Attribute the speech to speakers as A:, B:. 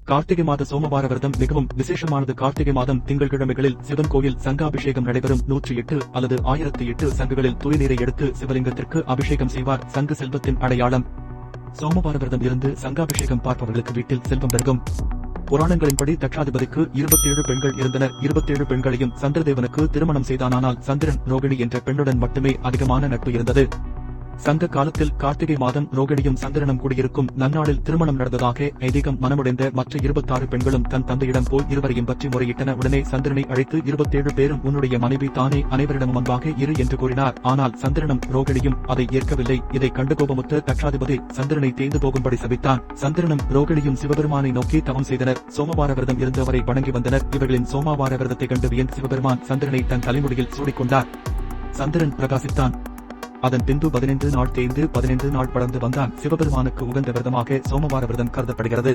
A: கார்த்திகை மாத சோமவார விரதம் மிகவும் விசேஷமானது. கார்த்திகை மாதம் திங்கள்கிழமைகளில் சிவன் கோயில் சங்காபிஷேகம் நடைபெறும். 108 அல்லது 1008 சங்குகளில் தூய்நீரை எடுத்து சிவலிங்கத்திற்கு அபிஷேகம் செய்வார். சங்கு செல்வத்தின் அடையாளம். சோமவார விரதம் இருந்து சங்காபிஷேகம் பார்ப்பவர்களுக்கு வீட்டில் செல்வம் பெருகும். புராணங்களின்படி தட்சாதிபதிக்கு 27 பெண்கள் இருந்தனர். 27 பெண்களையும் சந்திரதேவனுக்கு திருமணம் செய்தானால் சந்திரன் ரோகிணி என்ற பெண்ணுடன் மட்டுமே அதிகமான நட்பு இருந்தது. சங்க காலத்தில் கார்த்திகை மாதம் ரோகிணியும் சந்திரனும் கூடியிருக்கும் நன்னாளில் திருமணம் நடந்ததாக ஐதீகம். மனமுடைந்த மற்ற 26 பெண்களும் தன் தந்தையிடம் போய் இருவரையும் பற்றி முறையிட்டன. உடனே சந்திரனை அழைத்து 27 பேரும் உன்னுடைய மனைவி தானே, அனைவரிடம் முன்பாக இரு என்று கூறினார். ஆனால் சந்திரனும் ரோகிணியும் அதை ஏற்கவில்லை. இதை கண்டு கோபமுற்ற தட்சாதிபதி சந்திரனை தேய்ந்து போகும்படி சபித்தான். சந்திரனும் ரோகிணியும் சிவபெருமானை நோக்கி தவம் செய்தனர். சோமவார விரதம் இருந்து அவரை வணங்கி வந்தனர். இவர்களின் சோமவார விரதத்தை கண்டு வியந்த சிவபெருமான் சந்திரனை தன் தலைமுடியில் சூடிக்கொண்டார். சந்திரன் பிரகாசித்தான். அதன் பின்பு 15 நாள் தேய்ந்து 15 நாள் படர்ந்து வந்தான். சிவபெருமானுக்கு உகந்த விரதமாக சோமவார விரதம் கருதப்படுகிறது.